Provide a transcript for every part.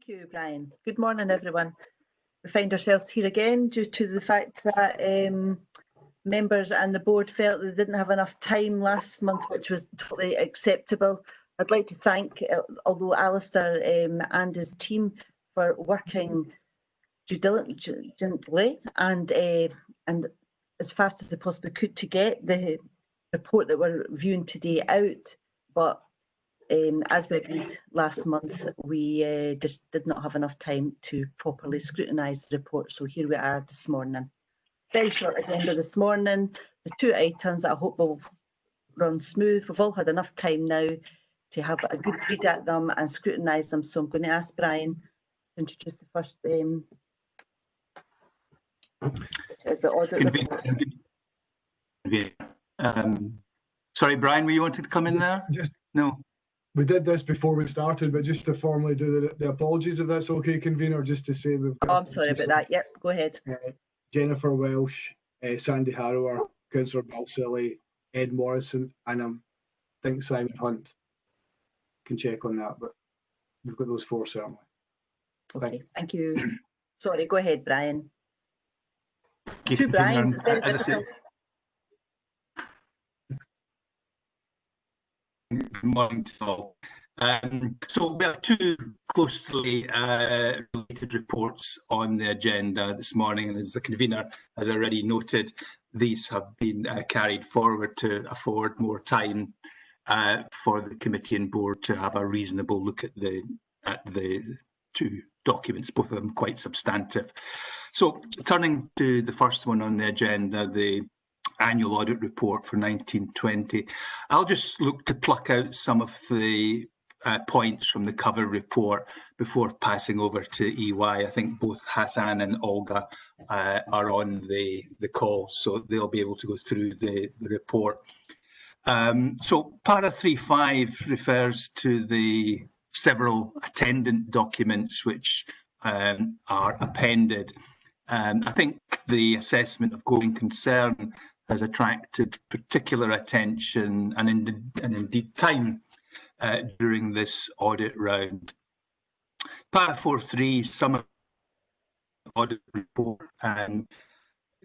Thank you, Brian. Good morning, everyone. We find ourselves here again due to the fact that members and the board felt they didn't have enough time last month, which was totally acceptable. I'd like to thank, although Alistair and his team for working diligently and as fast as they possibly could to get the report that we're viewing today out. But as we agreed last month, we just did not have enough time to properly scrutinise the report. So here we are this morning. Very short agenda this morning. The two items that I hope will run smooth. We've all had enough time now to have a good read at them and scrutinise them. So I'm going to ask Brian to introduce the first. Is the audit report. Sorry, Brian, were you wanted to come in there? No. We did this before we started, but just to formally do the apologies, if that's okay, convener, just to say we've got. Oh, I'm sorry about that. Yep, go ahead. Jennifer Welsh, Sandy Harrower, Councillor Balsillie, Ed Morrison, and I think Simon Hunt. Can check on that, but we've got those four certainly. Okay, thank you. Sorry, go ahead, Brian. Two Brians, it's very difficult. Good morning to all. So we have two closely related reports on the agenda this morning, and as the convener has already noted, these have been carried forward to afford more time for the committee and board to have a reasonable look at the two documents, both of them quite substantive. So turning to the first one on the agenda, the annual audit report for 1920. I'll just look to pluck out some of the points from the cover report before passing over to EY. I think both Hassan and Olga are on the call, so they'll be able to go through the report. So para 3.5 refers to the several attendant documents which are appended. I think the assessment of going concern has attracted particular attention and indeed time during this audit round. Para 4.3, summary audit report, and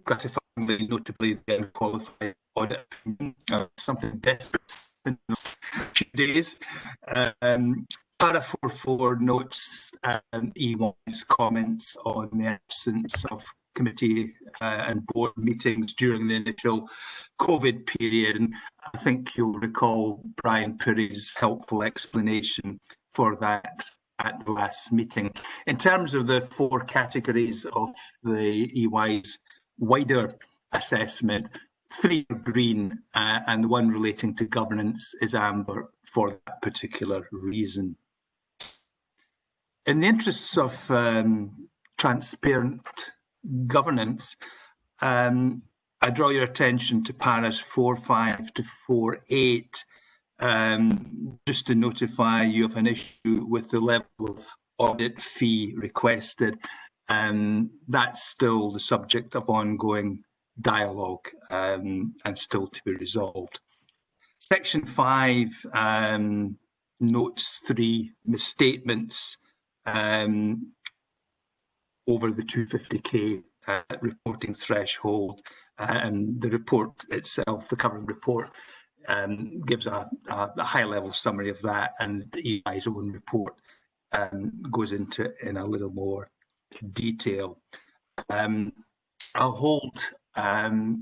gratifyingly, notably, the unqualified audit opinion, something desperate in a few days. Para 4.4 notes EY's comments on the absence of committee and board meetings during the initial COVID period. And I think you'll recall Brian Puri's helpful explanation for that at the last meeting. In terms of the four categories of the EY's wider assessment, 3 are green and the one relating to governance is amber for that particular reason. In the interests of transparent governance, I draw your attention to paras 4.5 to 4.8, just to notify you of an issue with the level of audit fee requested. That's still the subject of ongoing dialogue and still to be resolved. Section 5 notes 3 misstatements over the 250k reporting threshold, and the report itself, the cover report, gives a high-level summary of that, and EY's own report goes into it in a little more detail. I'll hold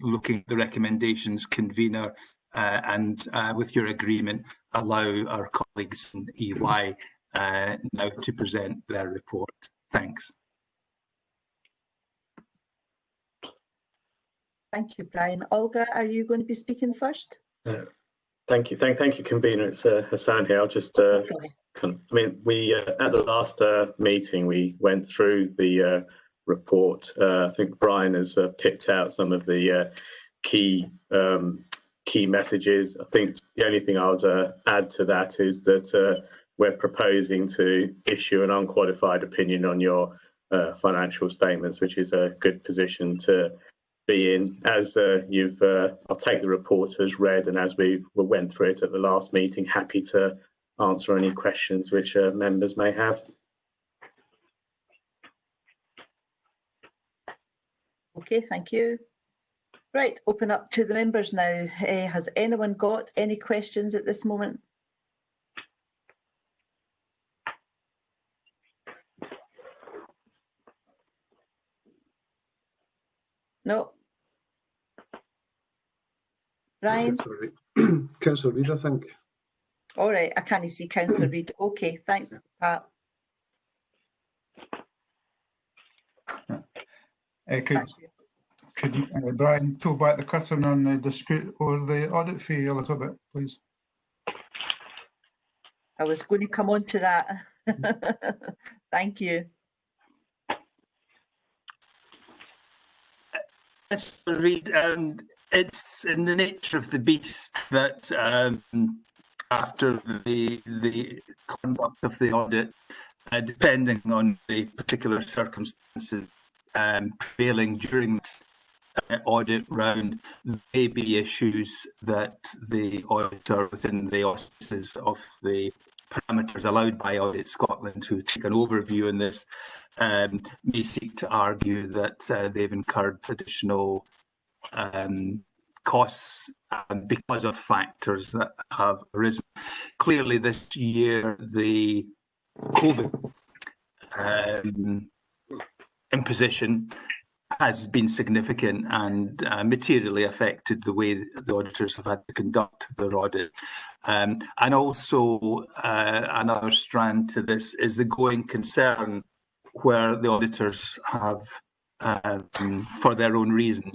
looking at the recommendations, convener, and with your agreement, allow our colleagues in EY now to present their report. Thanks. Thank you, Brian. Olga, are you going to be speaking first? Thank you, convener. It's Hassan here. I'll just we at the last meeting we went through the report. I think Brian has picked out some of the key messages. I think the only thing I would add to that is that we're proposing to issue an unqualified opinion on your financial statements, which is a good position to be in. As I'll take the report as read, and as we went through it at the last meeting, happy to answer any questions which members may have. Okay, thank you. Right, open up to the members now. Has anyone got any questions at this moment? No? Brian? Councillor Reid, I think. All right, I can't see Councillor Reid. Okay, thanks, Pat. Could Brian pull back the curtain on the dispute over the audit fee a little bit, please? I was going to come on to that. Thank you. Councillor Reid, it's in the nature of the beast that after the conduct of the audit, depending on the particular circumstances prevailing during the audit round, there may be issues that the auditor, within the auspices of the parameters allowed by Audit Scotland to take an overview in this, may seek to argue that they've incurred additional costs because of factors that have arisen. Clearly, this year, the COVID imposition has been significant and materially affected the way the auditors have had to conduct their audit. And also another strand to this is the going concern, where the auditors have, for their own reasons,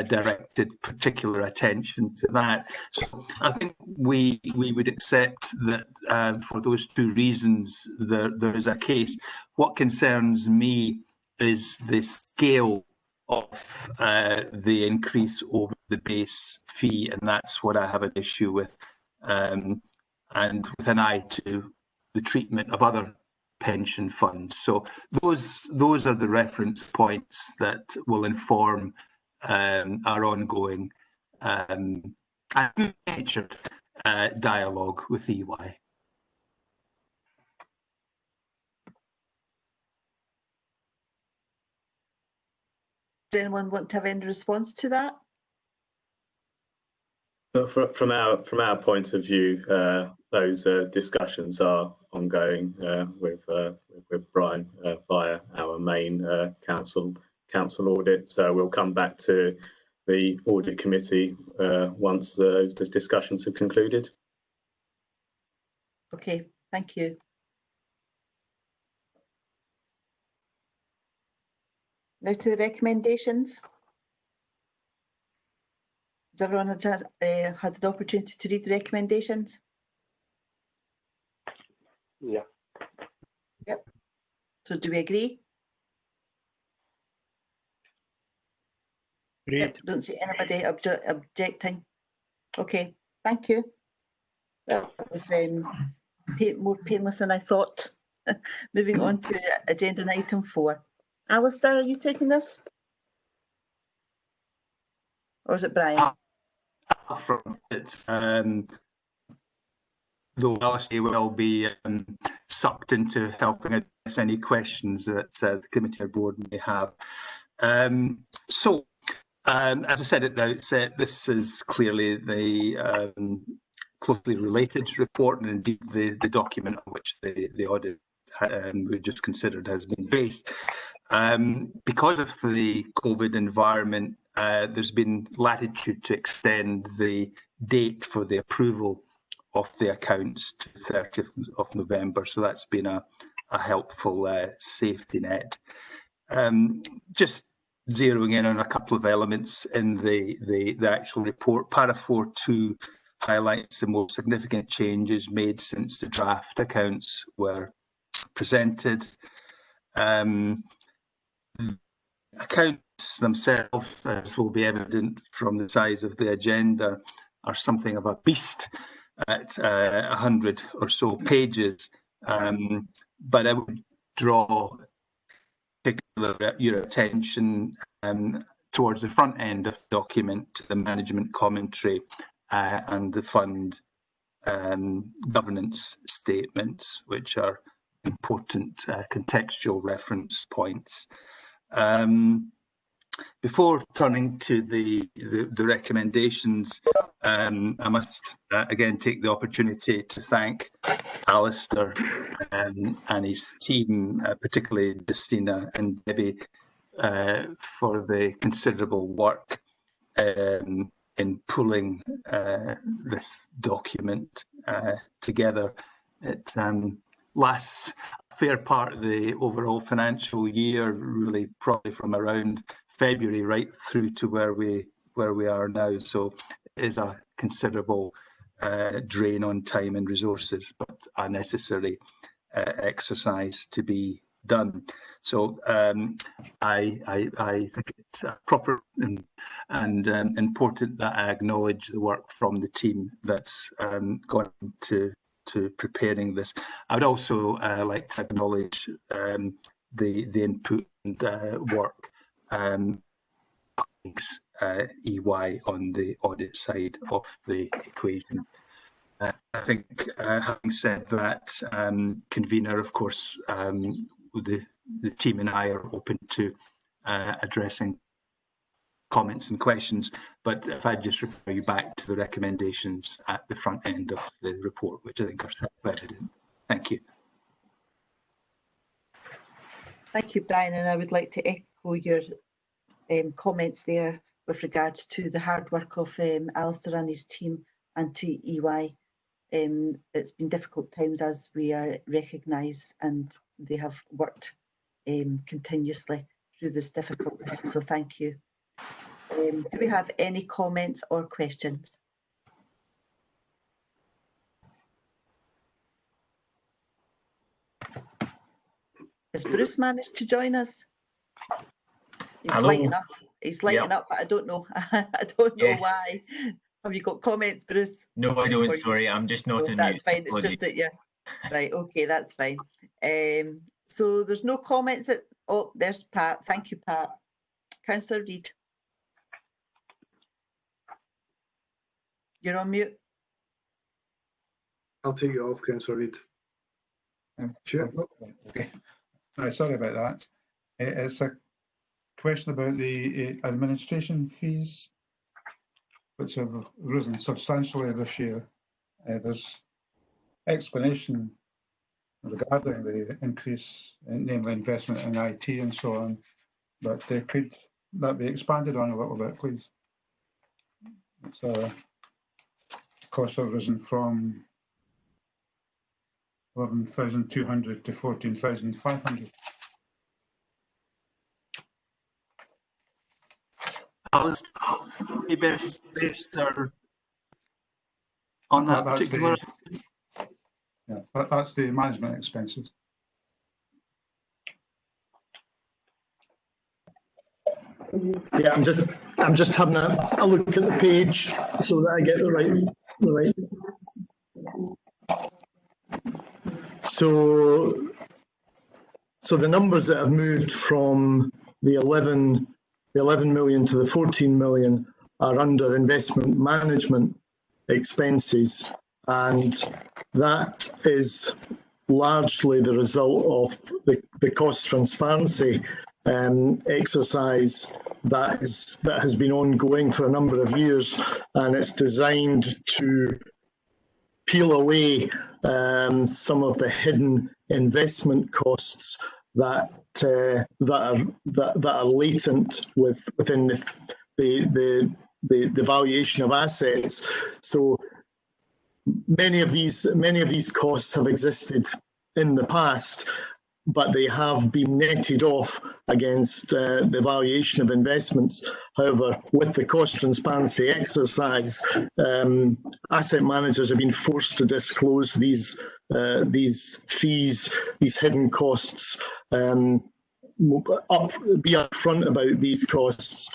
directed particular attention to that. So I think we would accept that for those two reasons there is a case. What concerns me is the scale of the increase over the base fee, and that's what I have an issue with, and with an eye to the treatment of other pension funds. So those are the reference points that will inform our ongoing and good-natured dialogue with EY. Does anyone want to have any response to that? From our point of view, those discussions are ongoing with Brian via our main council audit. So we'll come back to the audit committee once those discussions have concluded. Okay, thank you. Now to the recommendations. Has everyone had an opportunity to read the recommendations? Yeah. Yep. So do we agree? Yep, don't see anybody objecting. Okay, thank you. Well, that was more painless than I thought. Moving on to agenda item 4. Alistair, are you taking this? Or is it Brian? From it, though Alistair will be sucked into helping address any questions that the committee or board may have. So, as I said at the outset, this is clearly the closely related report, and indeed the document on which the audit we just considered has been based. Because of the COVID environment, there's been latitude to extend the date for the approval of the accounts to 30th of November. So that's been a helpful safety net. Just zeroing in on a couple of elements in the actual report. Para 4.2 highlights the most significant changes made since the draft accounts were presented. Accounts themselves, as will be evident from the size of the agenda, are something of a beast at 100 or so pages. But I would draw particular your attention towards the front end of the document, the management commentary and the fund governance statements, which are important contextual reference points. Before turning to the recommendations, I must again take the opportunity to thank Alistair and his team, particularly Justina and Debbie, for the considerable work in pulling this document together. It lasts a fair part of the overall financial year, really probably from around February right through to where we are now. So it is a considerable drain on time and resources, but a necessary exercise to be done. So I think it's proper and important that I acknowledge the work from the team that's gone to preparing this. I would also like to acknowledge the input and work colleagues EY on the audit side of the equation. I think, having said that, convener, of course, the team and I are open to addressing comments and questions, but if I just refer you back to the recommendations at the front end of the report, which I think are self-evident. Thank you. Thank you, Brian, and I would like to echo your comments there with regards to the hard work of Alistair and his team and to EY. It's been difficult times, as we recognise, and they have worked continuously through this difficult time, so thank you. Do we have any comments or questions? Has Bruce managed to join us? He's Hello. lighting up. He's lighting up, but I don't know. I don't know Yes. why. Have you got comments, Bruce? No, I don't. Sorry, I'm just not in That's mute. fine. It's Apologies. just that you're right. Okay, that's fine. So there's no comments. Oh, there's Pat. Thank you, Pat. Councillor Reid. You're on mute. I'll take you off, Councillor Reid. Sure. Okay. Sorry about that. It's a question about the administration fees, which have risen substantially this year. There's explanation regarding the increase, namely investment in IT and so on, but could that be expanded on a little bit, please? It's costs have risen from 11,200 to 14,500. Alice, best on that particular. Yeah, that's the management expenses. Yeah, I'm just having a look at the page so that I get the right. So the numbers that have moved from the 11 million to the 14 million are under investment management expenses, and that is largely the result of the cost transparency exercise that has been ongoing for a number of years, and it's designed to peel away some of the hidden investment costs that are latent within the valuation of assets. So many of these costs have existed in the past, but they have been netted off against the valuation of investments. However, with the cost transparency exercise, asset managers have been forced to disclose these fees, these hidden costs, be upfront about these costs.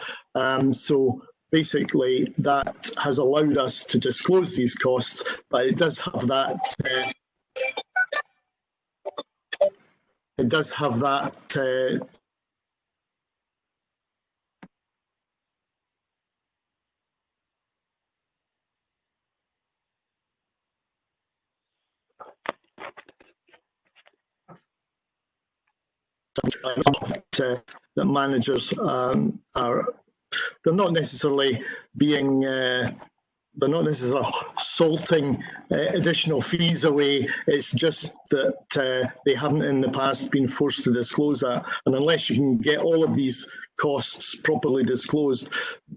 So basically, that has allowed us to disclose these costs, but it does have that. It does have that that managers they're not necessarily being they're not necessarily salting additional fees away. It's just that they haven't in the past been forced to disclose that. And unless you can get all of these costs properly disclosed,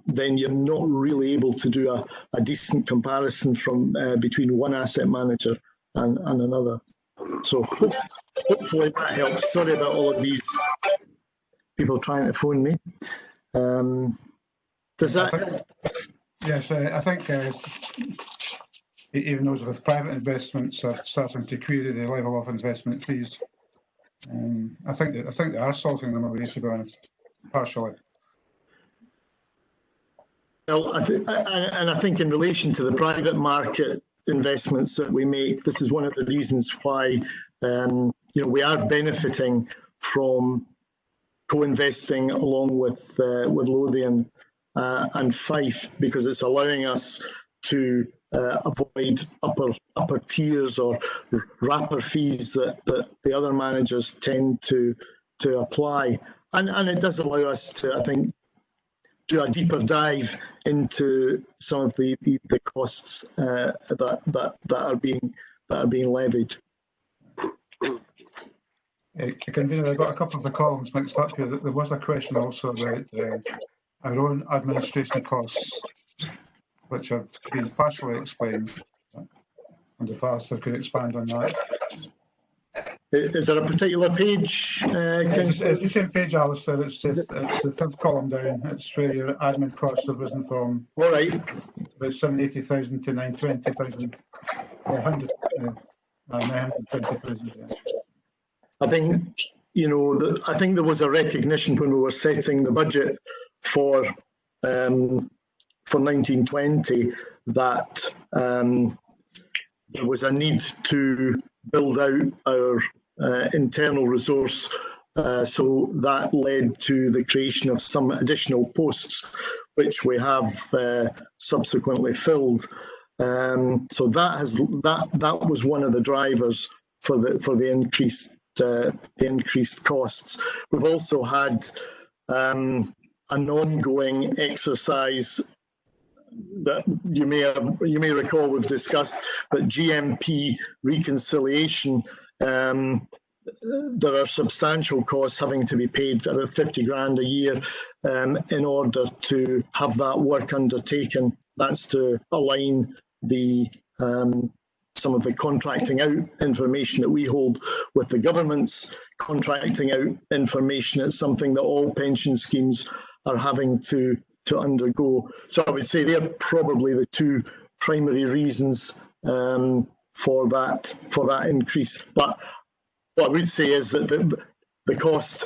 then you're not really able to do a decent comparison from between one asset manager and another. So hopefully that helps. Sorry about all of these people trying to phone me. Does that? Yes, I think even those with private investments are starting to query the level of investment fees. I think they are salting them away, to be honest, partially. Well, I think in relation to the private market investments that we make, this is one of the reasons why we are benefiting from co-investing along with Lothian and Fife, because it's allowing us to avoid upper tiers or wrapper fees that the other managers tend to apply, and it does allow us to, I think, do a deeper dive into some of the costs that are being levied. Convener, I got a couple of the columns mixed up here. There was a question also about our own administration costs, which have been partially explained. And if Alistair could expand on that. Is there a particular page? It's the same page, Alistair. It's the third column down. It's where your admin costs have risen from about 780,000 to 920,000, 920,000. Yeah. I think I think there was a recognition when we were setting the budget for 1920 that there was a need to build out our internal resource, so that led to the creation of some additional posts, which we have subsequently filled. So that was one of the drivers for the increased costs. We've also had an ongoing exercise that you may recall we've discussed, but GMP reconciliation, there are substantial costs having to be paid, about 50 grand a year, in order to have that work undertaken. That's to align some of the contracting out information that we hold with the government's contracting out information. It's something that all pension schemes are having to undergo. So I would say they're probably the two primary reasons for that increase. But what I would say is that the cost,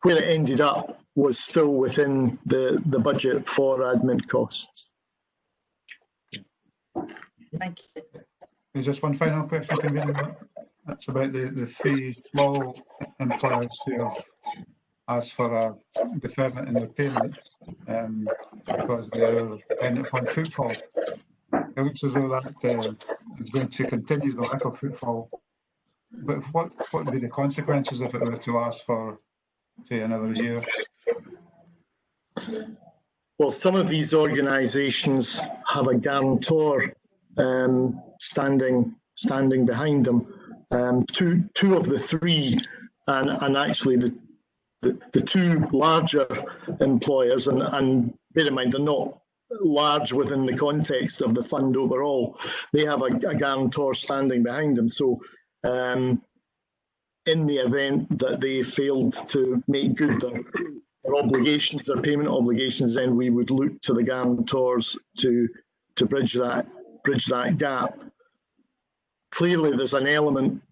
where it ended up, was still within the budget for admin costs. Thank you. There's just one final question, Convener. That's about the three small employers who have asked for a deferment in their payments because they are dependent upon footfall. It looks as though that is going to continue, the lack of footfall. But what would be the consequences if it were to last for, say, another year? Well, some of these organisations have a guarantor standing behind them. Two of the three, and actually the two larger employers, and bear in mind they're not large within the context of the fund overall, they have a guarantor standing behind them. So in the event that they failed to make good their obligations, their payment obligations, then we would look to the guarantors to bridge that gap. Clearly, there's an element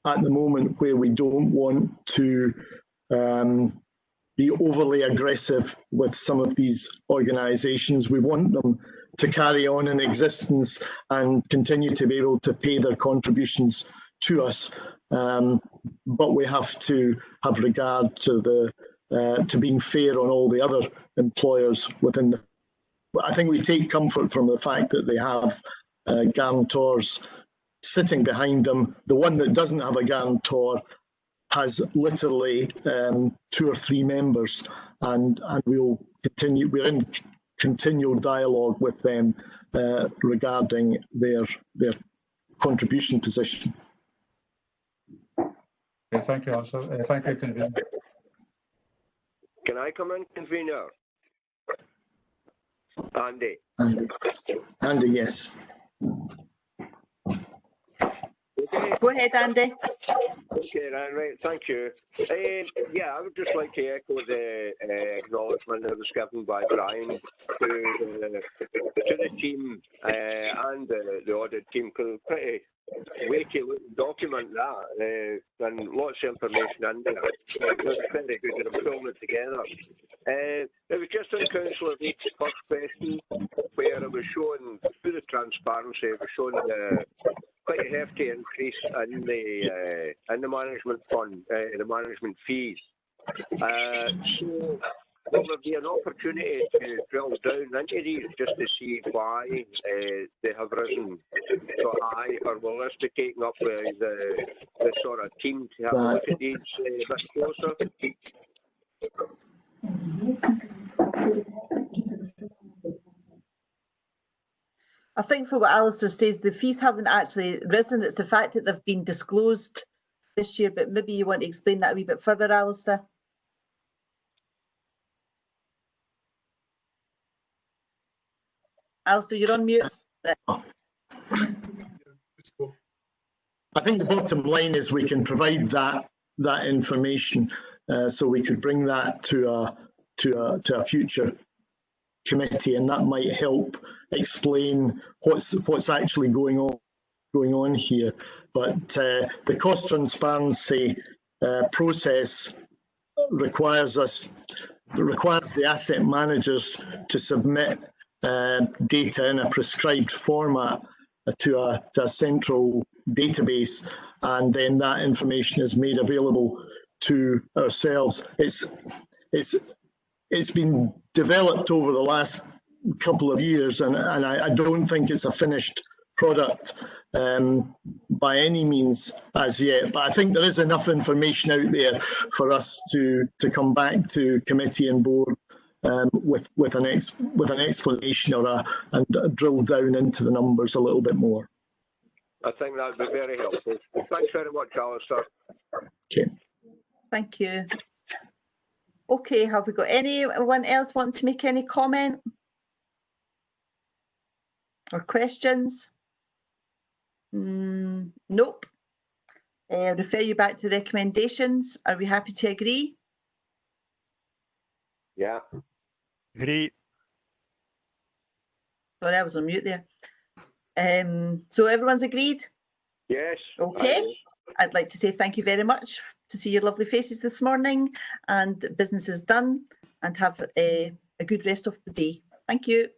at the moment where we don't want to be overly aggressive with some of these organisations. We want them to carry on in existence and continue to be able to pay their contributions to us, but we have to have regard to to being fair on all the other employers within the. I think we take comfort from the fact that they have guarantors sitting behind them. The one that doesn't have a guarantor has literally 2 or 3 members, and we'll continue. We're in continual dialogue with them regarding their contribution position. Okay, thank you, Alistair. Thank you, convener. Can I come in, convener? Andy. Andy, yes. Okay. Go ahead, Andy. Okay, right. Thank you. Yeah, I would just like to echo the acknowledgement that was given by Brian to the team and the audit team. Pretty weighty document that, and lots of information in there. It was very good at pulling it together. It was just on Councillor Reid's first question, where it was showing through the transparency, it was showing quite a hefty increase in the management fund, the management fees. So will there be an opportunity to drill down into these just to see why they have risen so high, or will this be taken up with the sort of team to have a look at these a bit closer? I think for what Alistair says, the fees haven't actually risen. It's the fact that they've been disclosed this year, but maybe you want to explain that a wee bit further, Alistair. Alistair, you're on mute. I think the bottom line is we can provide that information, so we could bring that to a future committee, and that might help explain what's actually going on here. But the cost transparency process requires the asset managers to submit data in a prescribed format to a central database, and then that information is made available to ourselves. It's been developed over the last couple of years, and I don't think it's a finished product by any means as yet. But I think there is enough information out there for us to come back to committee and board with an explanation and drill down into the numbers a little bit more. I think that would be very helpful. Thanks very much, Alistair. Okay. Thank you. Okay, have we got anyone else want to make any comment or questions? Nope. Refer you back to recommendations. Are we happy to agree? Yeah. Agree. Sorry, I was on mute there. So everyone's agreed? Yes. Okay. I'd like to say thank you very much to see your lovely faces this morning, and business is done, and have a good rest of the day. Thank you.